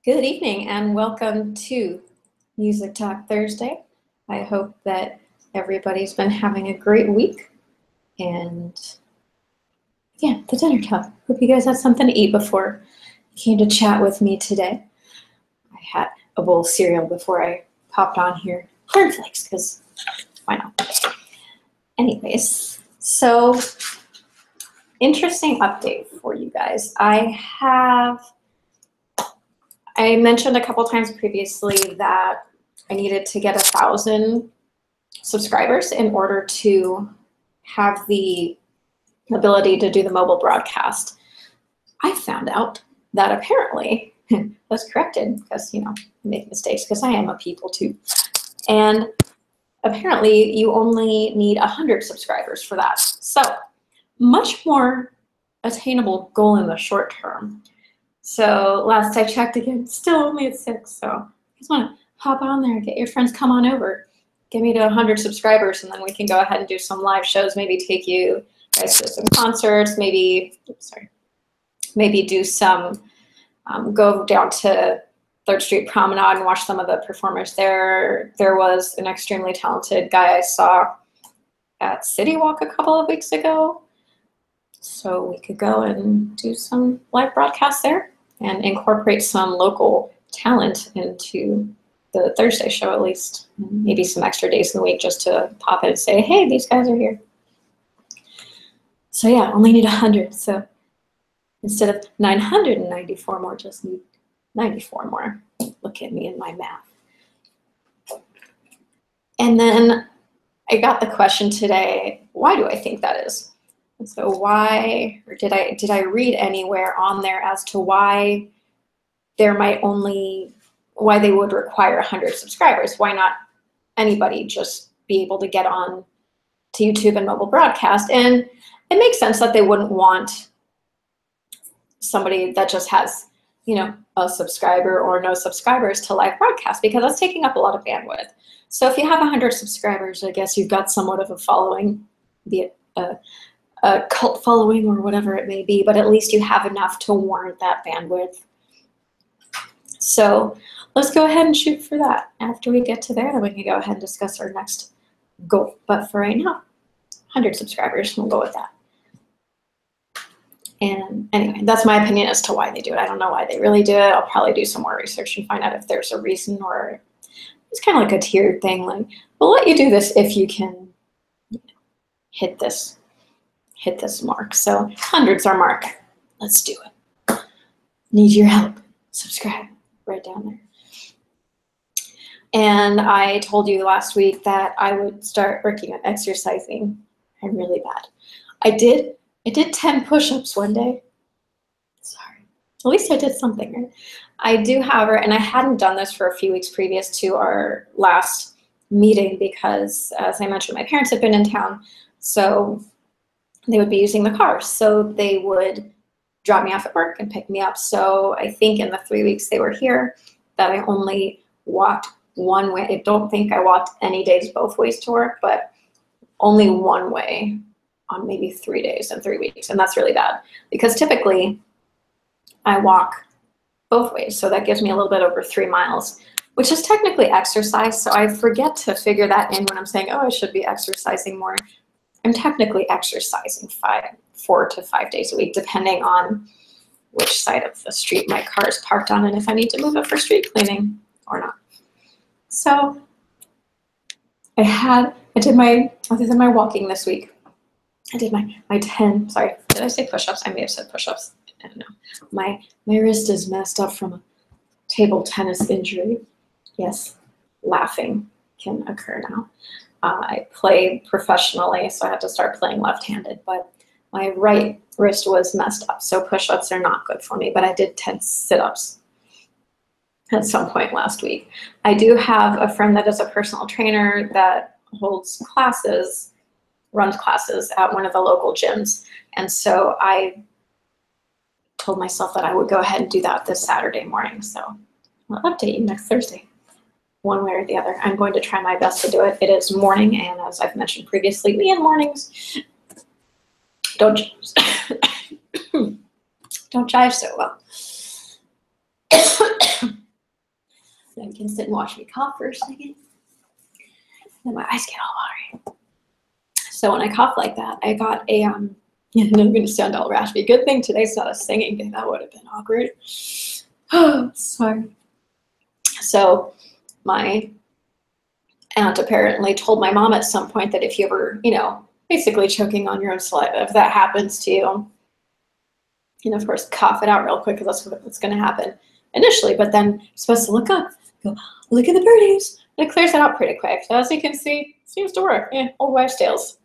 Good evening and welcome to Music Talk Thursday. I hope that everybody's been having a great week. And yeah, the dinner talk. Hope you guys had something to eat before you came to chat with me today. I had a bowl of cereal before I popped on here. Cornflakes, because why not? Anyways, so interesting update for you guys. I mentioned a couple times previously that I needed to get 1,000 subscribers in order to have the ability to do the mobile broadcast. I found out that apparently was corrected because, I make mistakes because I am a people too. And apparently you only need 100 subscribers for that. So much more attainable goal in the short term. So last I checked again, still only at 6. So I just want to hop on there, get your friends, come on over, get me to 100 subscribers, and then we can go ahead and do some live shows, maybe take you guys to some concerts, maybe do some, go down to 3rd Street Promenade and watch some of the performers there. There was an extremely talented guy I saw at City Walk a couple of weeks ago. So we could go and do some live broadcasts there and incorporate some local talent into the Thursday show at least. Maybe some extra days in the week just to pop in and say, hey, these guys are here. So yeah, only need 100. So instead of 994 more, just need 94 more. Look at me and my math. And then I got the question today, why do I think that is? So why, or did I read anywhere on there as to why they would require 100 subscribers? Why not anybody just be able to get on to YouTube and mobile broadcast? And it makes sense that they wouldn't want somebody that just has, a subscriber or no subscribers to live broadcast, because that's taking up a lot of bandwidth. So if you have 100 subscribers, I guess you've got somewhat of a following, be it a cult following or whatever it may be, but at least you have enough to warrant that bandwidth. So let's go ahead and shoot for that. After we get to there, then we can go ahead and discuss our next goal. But for right now, 100 subscribers, we'll go with that. And anyway, that's my opinion as to why they do it. I don't know why they really do it. I'll probably do some more research and find out if there's a reason, or it's kind of like a tiered thing. Like, we'll let you do this if you can hit this mark. So 100's our mark. Let's do it. Need your help. Subscribe right down there. And I told you last week that I would start working on exercising. I'm really bad. I did 10 push-ups one day. Sorry. At least I did something, right? I do, however, and I hadn't done this for a few weeks previous to our last meeting because, as I mentioned, my parents had been in town, so they would be using the car. So they would drop me off at work and pick me up. So I think in the 3 weeks they were here that I only walked one way. I don't think I walked any days both ways to work, but only one way on maybe 3 days in 3 weeks. And that's really bad because typically I walk both ways. So that gives me a little bit over 3 miles, which is technically exercise. So I forget to figure that in when I'm saying, oh, I should be exercising more. I'm technically exercising 4 to 5 days a week, depending on which side of the street my car is parked on and if I need to move it for street cleaning or not. So I did my walking this week. I did my 10, sorry, did I say push-ups? I may have said push-ups. I don't know. My wrist is messed up from a table tennis injury. Yes, laughing can occur now. I play professionally, so I had to start playing left-handed, but my right wrist was messed up, so push-ups are not good for me, but I did 10 sit-ups at some point last week. I do have a friend that is a personal trainer that runs classes at one of the local gyms, and so I told myself that I would go ahead and do that this Saturday morning, so I'll update you next Thursday. One way or the other. I'm going to try my best to do it. It is morning, and as I've mentioned previously, me in mornings don't jive so well. So you can sit and watch me cough for a second. Then my eyes get all watery. So when I cough like that, I got a, and I'm going to sound all raspy. Good thing today's not a singing day. That would have been awkward. Oh, sorry. So my aunt apparently told my mom at some point that if you ever, basically choking on your own saliva, if that happens to you, of course, cough it out real quick because that's what's going to happen initially. But then you're supposed to look up, go, look at the birdies. And it clears it out pretty quick. So as you can see, it seems to work. Yeah, old wives' tales.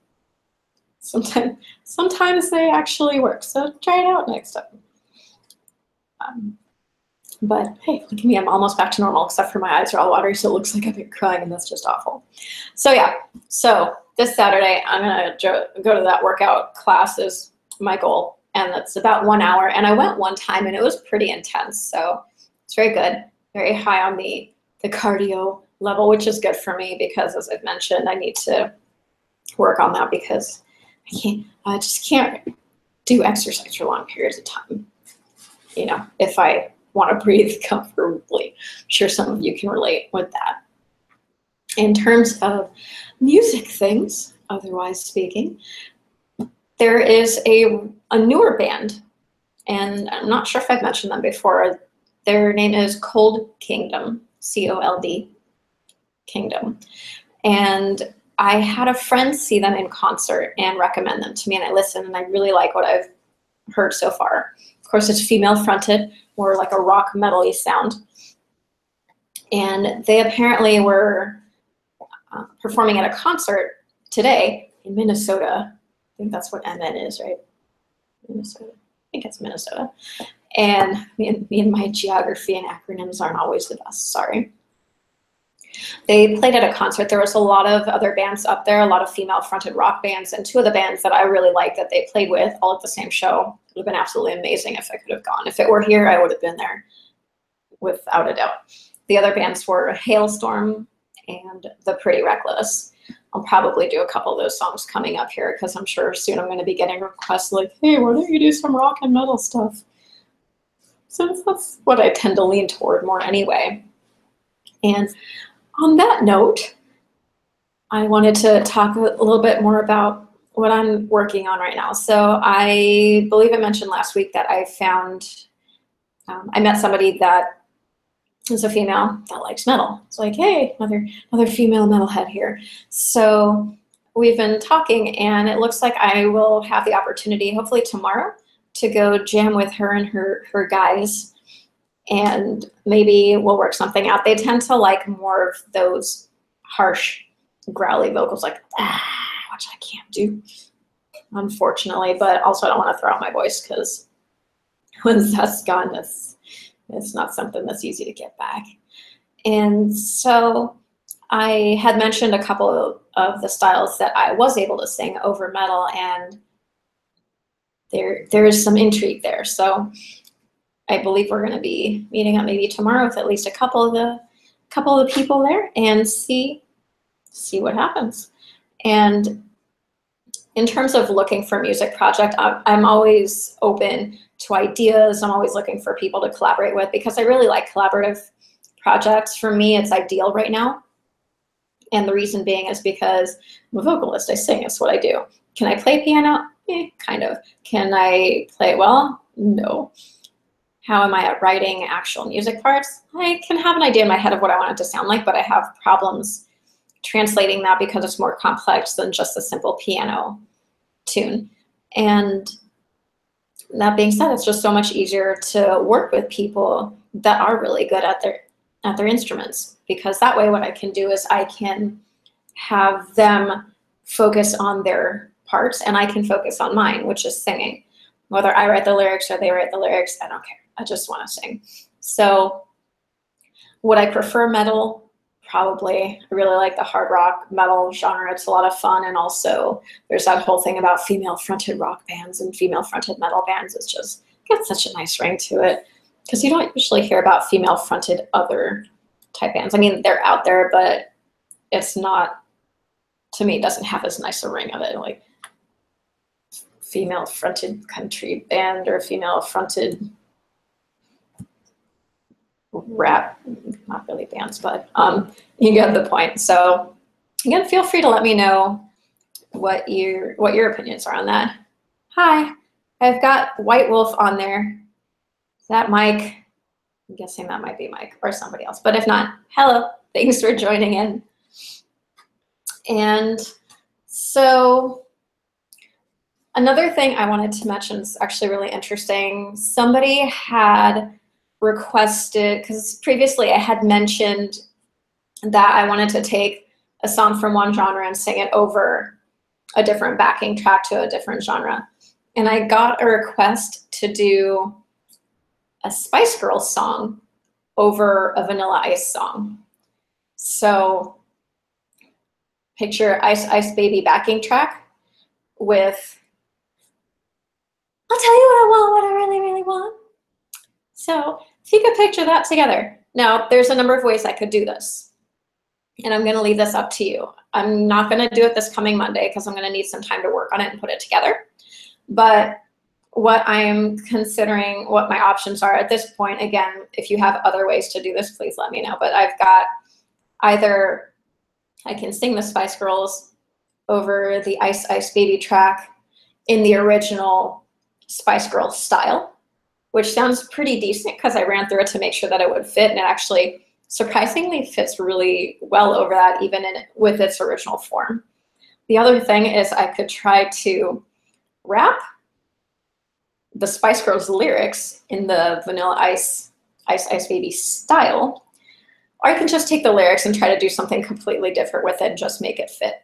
Sometimes they actually work. So try it out next time. But hey, look at me. I'm almost back to normal, except for my eyes are all watery, so it looks like I've been crying, and that's just awful. So yeah, so this Saturday, I'm going to go to that workout class is my goal, and it's about 1 hour. And I went one time, and it was pretty intense, so it's very good, very high on the cardio level, which is good for me because, as I've mentioned, I need to work on that because I just can't do exercise for long periods of time, if I want to breathe comfortably. I'm sure some of you can relate with that. In terms of music things, otherwise speaking, there is a newer band, and I'm not sure if I've mentioned them before. Their name is Cold Kingdom, C-O-L-D, Kingdom. And I had a friend see them in concert and recommend them to me, and I listened, and I really like what I've heard so far. Of course, it's female fronted, or like a rock metal-y sound. And they apparently were performing at a concert today in Minnesota. I think that's what MN is, right? Minnesota. I think it's Minnesota. And me and my geography and acronyms aren't always the best, sorry. They played at a concert. There was a lot of other bands up there, a lot of female-fronted rock bands, and two of the bands that I really liked that they played with all at the same show. It would have been absolutely amazing if I could have gone. If it were here, I would have been there without a doubt. The other bands were Hailstorm and The Pretty Reckless. I'll probably do a couple of those songs coming up here because I'm sure soon I'm going to be getting requests like, hey, why don't you do some rock and metal stuff? So that's what I tend to lean toward more anyway. And on that note, I wanted to talk a little bit more about what I'm working on right now. So I believe I mentioned last week that I met somebody that is a female that likes metal. It's like, hey, another female metalhead here. So we've been talking, and it looks like I will have the opportunity, hopefully tomorrow, to go jam with her and her guys, and maybe we'll work something out. They tend to like more of those harsh, growly vocals, like, which I can't do, unfortunately, but also I don't want to throw out my voice because when that's gone, it's not something that's easy to get back. And so I had mentioned a couple of the styles that I was able to sing over metal, and there is some intrigue there. So I believe we're going to be meeting up maybe tomorrow with at least a couple of the people there and see what happens. And in terms of looking for a music project, I'm always open to ideas. I'm always looking for people to collaborate with because I really like collaborative projects. For me, it's ideal right now. And the reason being is because I'm a vocalist. I sing. It's what I do. Can I play piano? Kind of. Can I play it well? No. How am I at writing actual music parts? I can have an idea in my head of what I want it to sound like, but I have problems translating that because it's more complex than just a simple piano tune. And that being said, it's just so much easier to work with people that are really good at their instruments, because that way what I can do is I can have them focus on their parts and I can focus on mine, which is singing. Whether I write the lyrics or they write the lyrics, I don't care. I just want to sing. So would I prefer metal? Probably. I really like the hard rock metal genre. It's a lot of fun. And also there's that whole thing about female fronted rock bands and female fronted metal bands. It's just got such a nice ring to it because you don't usually hear about female fronted other type bands. I mean, they're out there, but it's not, to me, it doesn't have as nice a ring of it. Like female fronted country band or female fronted rap, not really bands, but you get the point. So again, feel free to let me know what your opinions are on that. Hi, I've got White Wolf on there. Is that Mike? I'm guessing that might be Mike or somebody else, but if not, hello, thanks for joining in. And so another thing I wanted to mention is actually really interesting. Somebody had requested, because previously I had mentioned that I wanted to take a song from one genre and sing it over a different backing track to a different genre. And I got a request to do a Spice Girls song over a Vanilla Ice song. So picture Ice Ice Baby backing track with, I'll tell you what I want, what I really, really want. So if you could picture that together. Now, there's a number of ways I could do this. And I'm gonna leave this up to you. I'm not gonna do it this coming Monday because I'm gonna need some time to work on it and put it together. But what I am considering, what my options are at this point, again, if you have other ways to do this, please let me know. But I've got either I can sing the Spice Girls over the Ice Ice Baby track in the original Spice Girls style, which sounds pretty decent because I ran through it to make sure that it would fit, and it actually surprisingly fits really well over that, even with its original form. The other thing is I could try to rap the Spice Girls lyrics in the Vanilla Ice Ice Baby style, or I can just take the lyrics and try to do something completely different with it and just make it fit.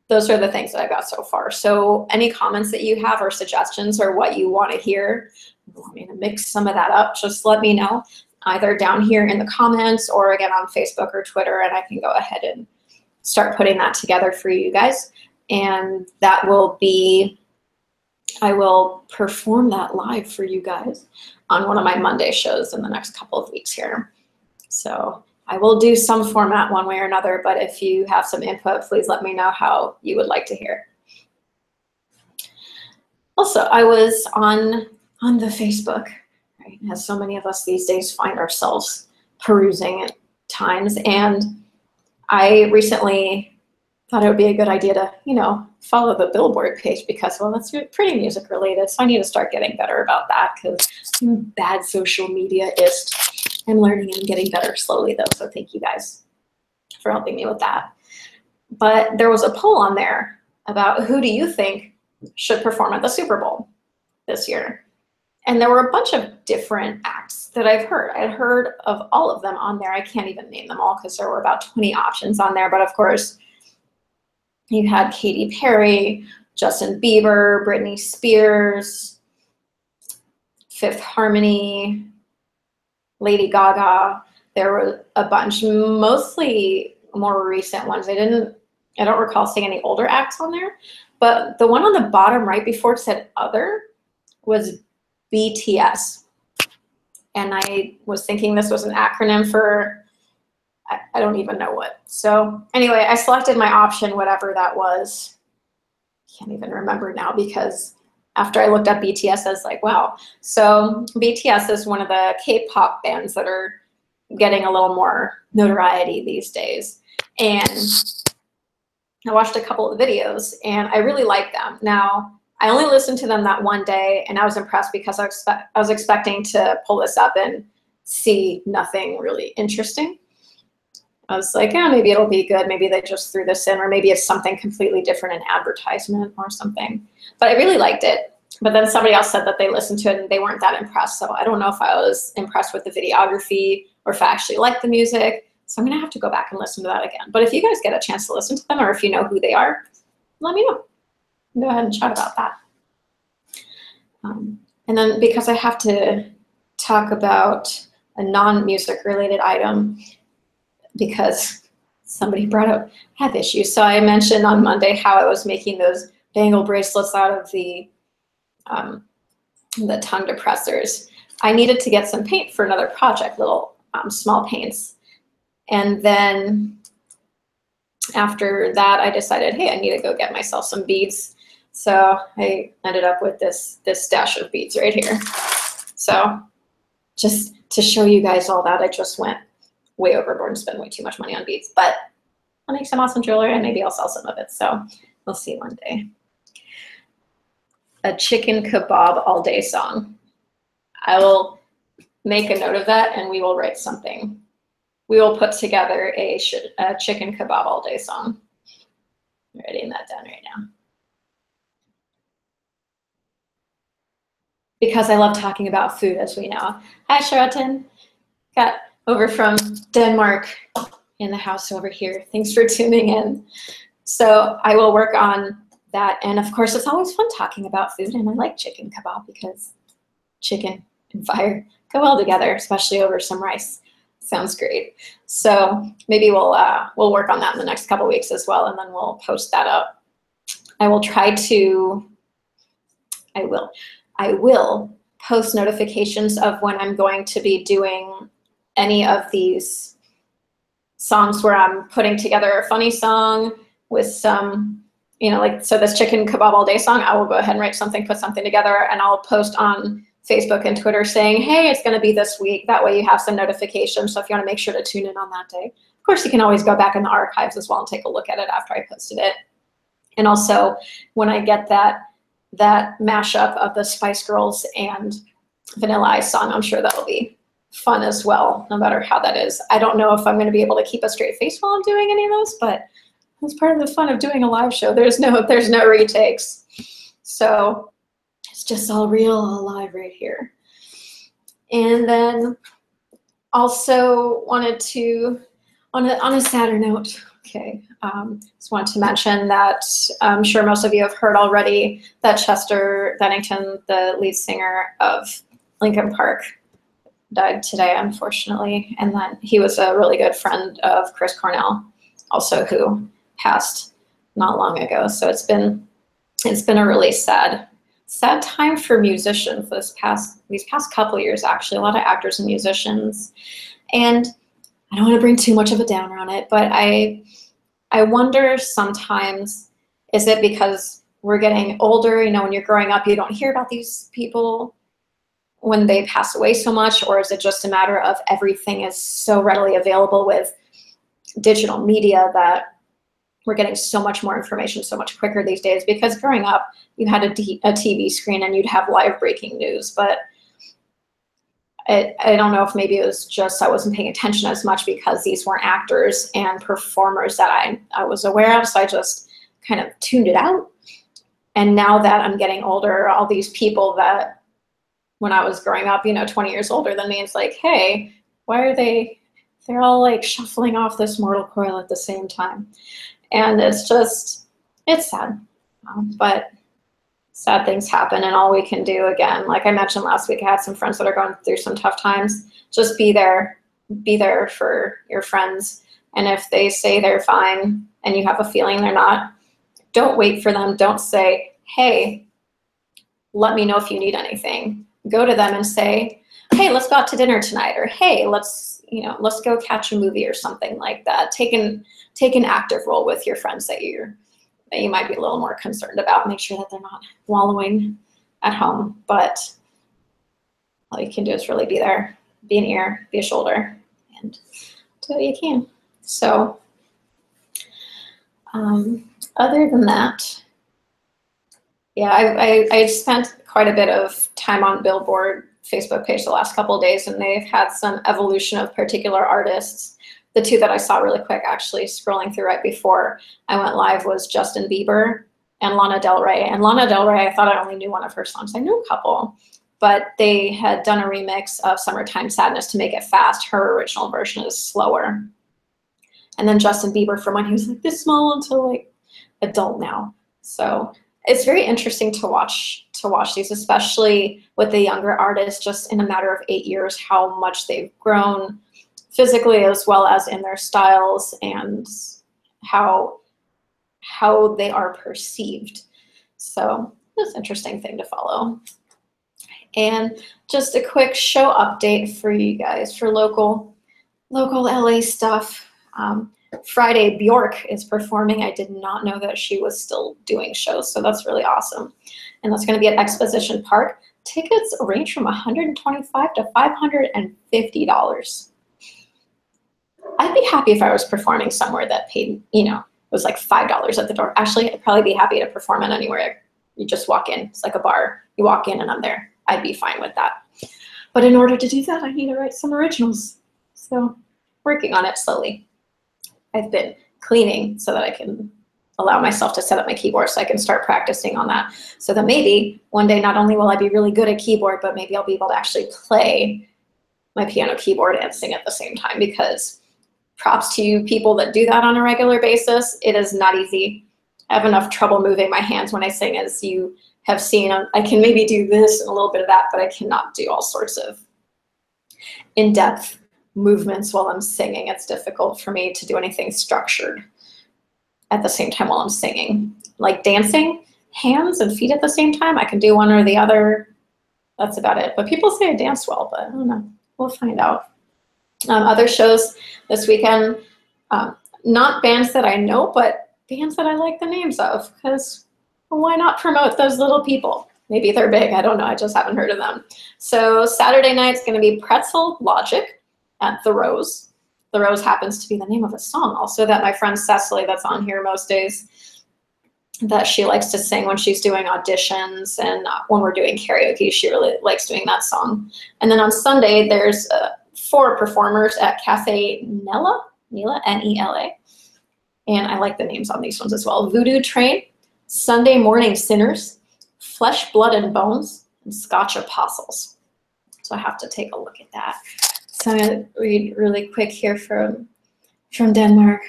Those are the things that I've got so far. So any comments that you have or suggestions or what you want to hear, you want me to mix some of that up, just let me know, either down here in the comments or again on Facebook or Twitter, and I can go ahead and start putting that together for you guys. And that will be, I will perform that live for you guys on one of my Monday shows in the next couple of weeks here. So I will do some format one way or another, but if you have some input, please let me know how you would like to hear. Also, I was on the Facebook, right, as so many of us these days find ourselves perusing at times, and I recently thought it would be a good idea to, you know, follow the Billboard page because, well, that's pretty music related, so I need to start getting better about that because I'm bad social media-ist. I'm learning and getting better slowly though, so thank you guys for helping me with that. But there was a poll on there about who do you think should perform at the Super Bowl this year? And there were a bunch of different acts that I've heard. I'd heard of all of them on there. I can't even name them all because there were about 20 options on there. But of course, you had Katy Perry, Justin Bieber, Britney Spears, Fifth Harmony, Lady Gaga. There were a bunch, mostly more recent ones. I don't recall seeing any older acts on there, but the one on the bottom right before it said other was BTS. And I was thinking this was an acronym for, I don't even know what. So anyway, I selected my option, whatever that was. Can't even remember now because after I looked up BTS, I was like, wow. So BTS is one of the K-pop bands that are getting a little more notoriety these days. And I watched a couple of videos and I really like them. Now, I only listened to them that one day and I was impressed because I was expecting to pull this up and see nothing really interesting. I was like, yeah, maybe it'll be good. Maybe they just threw this in, or maybe it's something completely different, an advertisement or something. But I really liked it. But then somebody else said that they listened to it and they weren't that impressed. So I don't know if I was impressed with the videography or if I actually liked the music. So I'm gonna have to go back and listen to that again. But if you guys get a chance to listen to them, or if you know who they are, let me know. Go ahead and chat about that. And then because I have to talk about a non-music related item, because somebody brought up health issues. So I mentioned on Monday how I was making those bangle bracelets out of the tongue depressors. I needed to get some paint for another project, little small paints. And then after that, I decided, hey, I need to go get myself some beads. So I ended up with this stash of beads right here. So just to show you guys all that, I just went way overboard and spent way too much money on beads. But I'll make some awesome jewelry and maybe I'll sell some of it. So we'll see one day. A chicken kebab all day song. I will make a note of that and we will write something. We will put together a chicken kebab all day song. I'm writing that down right now. Because I love talking about food, as we know. Hi, Charlton. Got over from Denmark in the house over here. Thanks for tuning in. So I will work on that. And of course, it's always fun talking about food. And I like chicken kebab because chicken and fire go well together, especially over some rice. Sounds great. So maybe we'll work on that in the next couple weeks as well, and then we'll post that up. I will post notifications of when I'm going to be doing any of these songs where I'm putting together a funny song with some, you know, like, so this chicken kebab all day song, I will go ahead and write something, put something together, and I'll post on Facebook and Twitter saying, hey, it's going to be this week. That way you have some notifications. So if you want to make sure to tune in on that day. Of course, you can always go back in the archives as well and take a look at it after I posted it. And also, when I get that mashup of the Spice Girls and Vanilla Ice song, I'm sure that'll be fun as well, no matter how that is. I don't know if I'm going to be able to keep a straight face while I'm doing any of those, but that's part of the fun of doing a live show. There's no retakes. So it's just all real, all live right here. And then also wanted to, on a sadder note, okay, just wanted to mention that I'm sure most of you have heard already that Chester Bennington, the lead singer of Linkin Park, died today, unfortunately. And then he was a really good friend of Chris Cornell, also, who passed not long ago. So it's been a really sad time for musicians these past couple years, actually. A lot of actors and musicians. And I don't want to bring too much of a downer on it, but I wonder sometimes, is it because we're getting older? You know, when you're growing up, you don't hear about these people when they pass away so much, or is it just a matter of everything is so readily available with digital media that we're getting so much more information so much quicker these days? Because growing up, you had a TV screen and you'd have live breaking news, but I don't know if maybe it was just I wasn't paying attention as much because these weren't actors and performers that I was aware of, so I just kind of tuned it out. And now that I'm getting older, all these people that when I was growing up, you know, 20 years older than me, it's like, hey, why are they're all like shuffling off this mortal coil at the same time. And it's sad, but sad things happen, and all we can do, again, like I mentioned last week, I had some friends that are going through some tough times. Just be there for your friends. And if they say they're fine and you have a feeling they're not, don't wait for them. Don't say, hey, let me know if you need anything. Go to them and say, hey, let's go out to dinner tonight, or hey, let's go catch a movie or something like that. Take an active role with your friends that you might be a little more concerned about. Make sure that they're not wallowing at home. But all you can do is really be there, be an ear, be a shoulder, and do what you can. So other than that, yeah, I spent quite a bit of time on Billboard Facebook page the last couple of days, and they've had some evolution of particular artists. The two that I saw really quick, actually, scrolling through right before I went live, was Justin Bieber and Lana Del Rey. And Lana Del Rey, I thought I only knew one of her songs. I knew a couple, but they had done a remix of Summertime Sadness to make it fast. Her original version is slower. And then Justin Bieber, from when he was like this small until like adult now. So it's very interesting to watch these, especially with the younger artists, just in a matter of 8 years, how much they've grown physically as well as in their styles, and how they are perceived. So it's an interesting thing to follow. And just a quick show update for you guys for local LA stuff. Friday, Bjork is performing. I did not know that she was still doing shows, so that's really awesome. And that's going to be at Exposition Park. Tickets range from $125 to $550. I'd be happy if I was performing somewhere that paid, you know, it was like $5 at the door. Actually, I'd probably be happy to perform at anywhere. You just walk in. It's like a bar. You walk in and I'm there. I'd be fine with that. But in order to do that, I need to write some originals. So working on it slowly. I've been cleaning so that I can allow myself to set up my keyboard so I can start practicing on that. So that maybe one day not only will I be really good at keyboard, but maybe I'll be able to actually play my piano keyboard and sing at the same time, because props to you people that do that on a regular basis. It is not easy. I have enough trouble moving my hands when I sing, as you have seen. I can maybe do this and a little bit of that, but I cannot do all sorts of in-depth movements while I'm singing. It's difficult for me to do anything structured at the same time while I'm singing. Like dancing, hands and feet at the same time, I can do one or the other. That's about it. But people say I dance well, but I don't know. We'll find out. Other shows this weekend, not bands that I know, but bands that I like the names of, because why not promote those little people? Maybe they're big, I don't know, I just haven't heard of them. So Saturday night's gonna be Pretzel Logic at The Rose. The Rose happens to be the name of a song also that my friend Cecily, that's on here most days, that she likes to sing when she's doing auditions, and when we're doing karaoke, she really likes doing that song. And then on Sunday, there's 4 performers at Cafe Nela, N-E-L-A. And I like the names on these ones as well. Voodoo Train, Sunday Morning Sinners, Flesh, Blood, and Bones, and Scotch Apostles. So I have to take a look at that. So I'm gonna read really quick here from Denmark.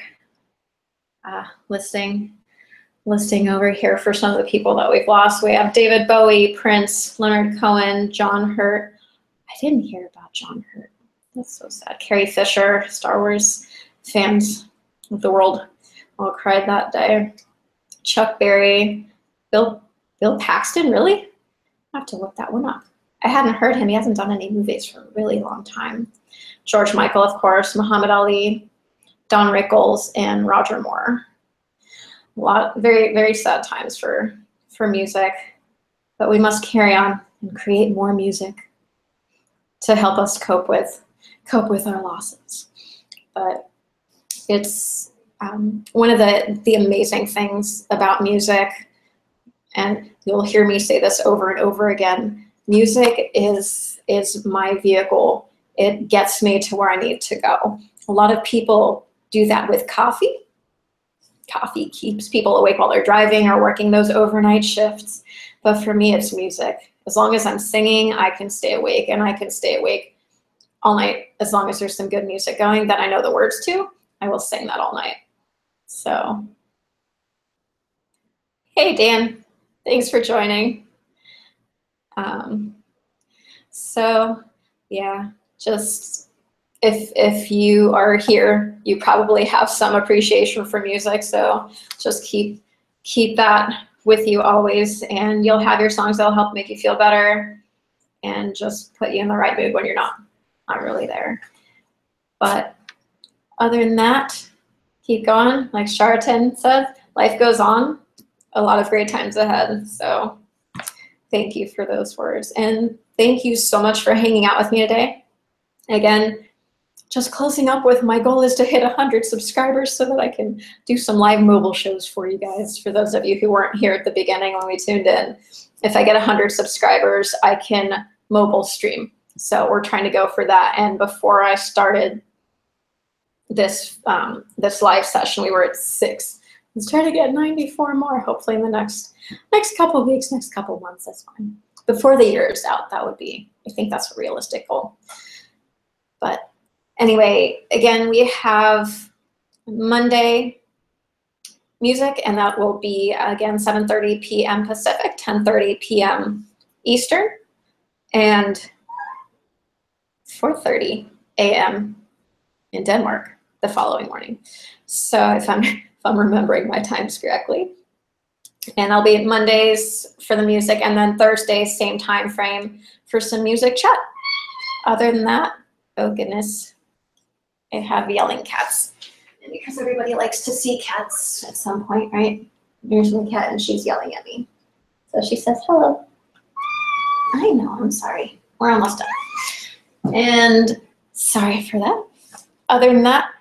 Listing over here for some of the people that we've lost. We have David Bowie, Prince, Leonard Cohen, John Hurt. I didn't hear about John Hurt. That's so sad. Carrie Fisher, Star Wars fans of the world all cried that day. Chuck Berry, Bill Paxton, really? I have to look that one up. I hadn't heard him. He hasn't done any movies for a really long time. George Michael, of course, Muhammad Ali, Don Rickles, and Roger Moore. A lot, very, very sad times for music, but we must carry on and create more music to help us cope with our losses. But it's one of the amazing things about music, and you'll hear me say this over and over again, music is my vehicle. It gets me to where I need to go. A lot of people do that with coffee. Coffee keeps people awake while they're driving or working those overnight shifts. But for me, it's music. As long as I'm singing, I can stay awake, and I can stay awake all night. As long as there's some good music going that I know the words to, I will sing that all night. So, hey, Dan, thanks for joining. So yeah, just if you are here, you probably have some appreciation for music, so just keep that with you always, and you'll have your songs that'll help make you feel better and just put you in the right mood when you're not really there. But other than that, keep going. Like Charlatan said, life goes on. A lot of great times ahead. So thank you for those words. And thank you so much for hanging out with me today. Again, just closing up with, my goal is to hit 100 subscribers so that I can do some live mobile shows for you guys. For those of you who weren't here at the beginning when we tuned in, if I get 100 subscribers, I can mobile stream. So we're trying to go for that. And before I started this live session, we were at 6. Let's try to get 94 more, hopefully in the next couple of weeks, next couple of months, that's fine. Before the year is out, that would be, I think that's a realistic goal. But anyway, again, we have Monday music, and that will be, again, 7:30 p.m. Pacific, 10:30 p.m. Eastern, and 4:30 a.m. in Denmark the following morning. So if I'm remembering my times correctly. And I'll be Mondays for the music, and then Thursdays, same time frame for some music chat. Other than that, oh goodness, I have yelling cats. And because everybody likes to see cats at some point, right? Here's my cat, and she's yelling at me. So she says hello. I know, I'm sorry. We're almost done. And sorry for that. Other than that,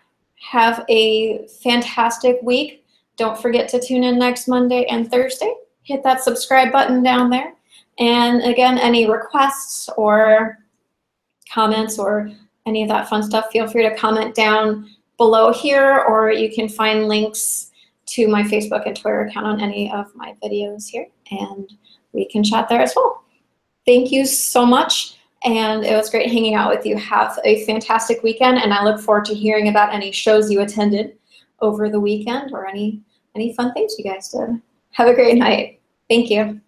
have a fantastic week. Don't forget to tune in next Monday and Thursday. Hit that subscribe button down there. And again, any requests or comments or any of that fun stuff, feel free to comment down below here, or you can find links to my Facebook and Twitter account on any of my videos here, and we can chat there as well. Thank you so much, and it was great hanging out with you. Have a fantastic weekend, and I look forward to hearing about any shows you attended over the weekend or any fun things you guys did. Have a great night. Thank you.